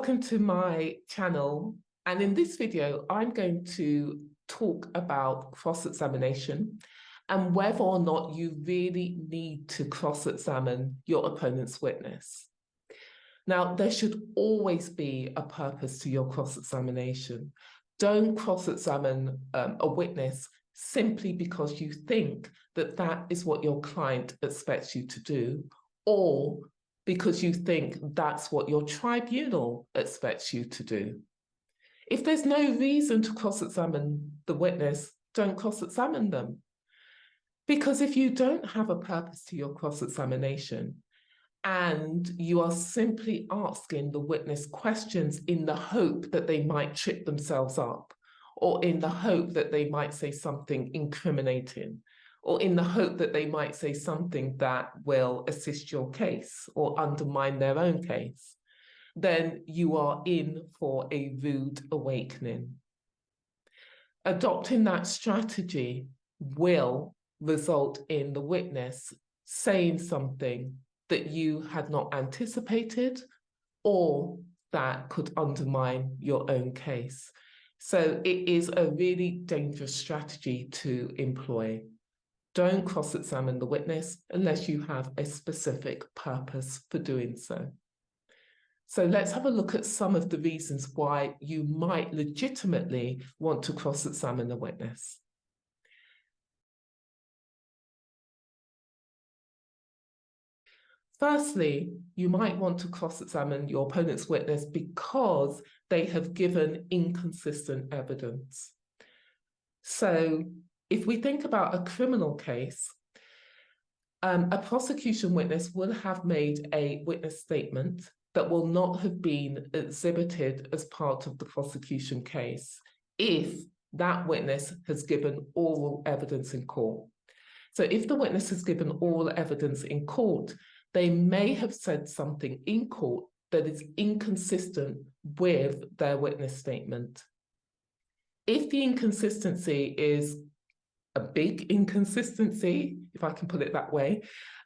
Welcome to my channel, and in this video I'm going to talk about cross-examination and whether or not you really need to cross-examine your opponent's witness. Now, there should always be a purpose to your cross-examination. Don't cross-examine a witness simply because you think that that is what your client expects you to do, or because you think that's what your tribunal expects you to do. If there's no reason to cross-examine the witness, don't cross-examine them. Because if you don't have a purpose to your cross-examination and you are simply asking the witness questions in the hope that they might trip themselves up, or in the hope that they might say something incriminating, or in the hope that they might say something that will assist your case or undermine their own case, then you are in for a rude awakening. Adopting that strategy will result in the witness saying something that you had not anticipated or that could undermine your own case. So it is a really dangerous strategy to employ. Don't cross-examine the witness unless you have a specific purpose for doing so. So let's have a look at some of the reasons why you might legitimately want to cross-examine the witness. Firstly, you might want to cross-examine your opponent's witness because they have given inconsistent evidence. So if we think about a criminal case, a prosecution witness will have made a witness statement that will not have been exhibited as part of the prosecution case if that witness has given oral evidence in court. So if the witness has given oral evidence in court, they may have said something in court that is inconsistent with their witness statement. If the inconsistency is a big inconsistency, if I can put it that way,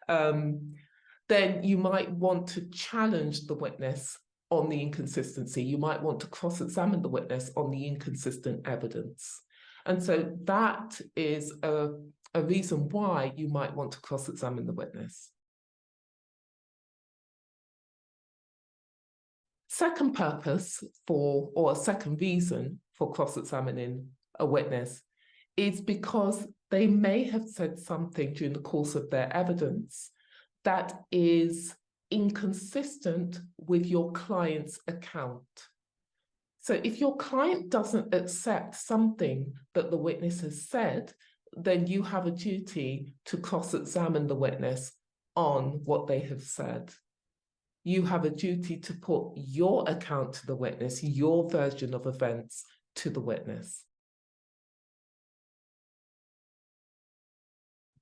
then you might want to challenge the witness on the inconsistency. You might want to cross-examine the witness on the inconsistent evidence. And so that is a reason why you might want to cross-examine the witness. Second purpose for, or a second reason for cross-examining a witness is because they may have said something during the course of their evidence that is inconsistent with your client's account. So if your client doesn't accept something that the witness has said, then you have a duty to cross-examine the witness on what they have said. You have a duty to put your account to the witness, your version of events to the witness.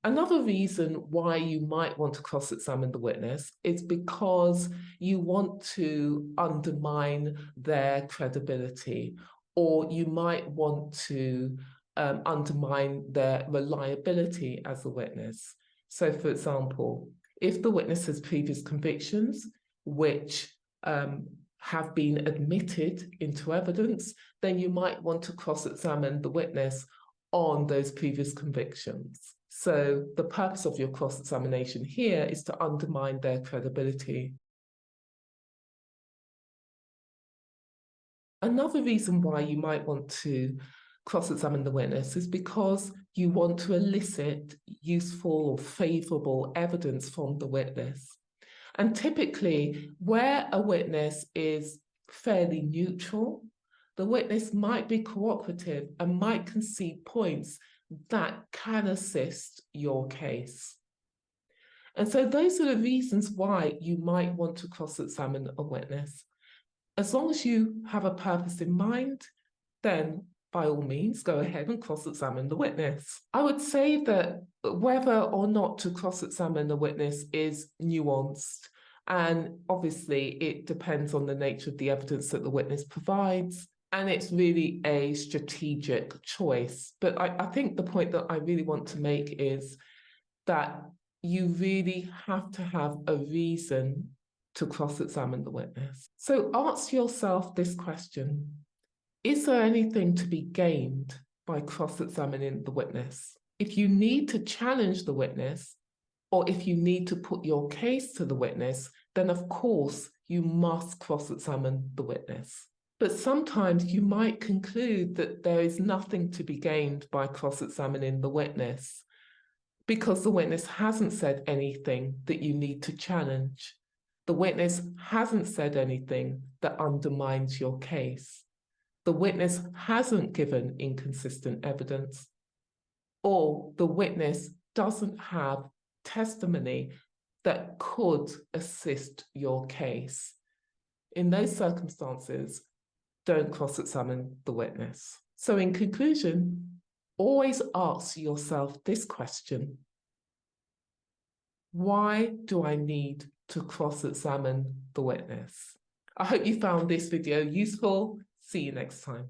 Another reason why you might want to cross-examine the witness is because you want to undermine their credibility, or you might want to undermine their reliability as a witness. So, for example, if the witness has previous convictions which have been admitted into evidence, then you might want to cross-examine the witness on those previous convictions. So the purpose of your cross-examination here is to undermine their credibility. Another reason why you might want to cross-examine the witness is because you want to elicit useful or favourable evidence from the witness. And typically, where a witness is fairly neutral, the witness might be cooperative and might concede points that can assist your case. And so those are the reasons why you might want to cross-examine a witness. As long as you have a purpose in mind, then by all means, go ahead and cross-examine the witness. I would say that whether or not to cross-examine a witness is nuanced, and obviously it depends on the nature of the evidence that the witness provides, and it's really a strategic choice. But I think the point that I really want to make is that you really have to have a reason to cross-examine the witness. So ask yourself this question: is there anything to be gained by cross-examining the witness? If you need to challenge the witness, or if you need to put your case to the witness, then of course you must cross-examine the witness. But sometimes you might conclude that there is nothing to be gained by cross-examining the witness because the witness hasn't said anything that you need to challenge. The witness hasn't said anything that undermines your case. The witness hasn't given inconsistent evidence, or the witness doesn't have testimony that could assist your case. In those circumstances, don't cross-examine the witness. So in conclusion, always ask yourself this question: why do I need to cross-examine the witness? I hope you found this video useful. See you next time.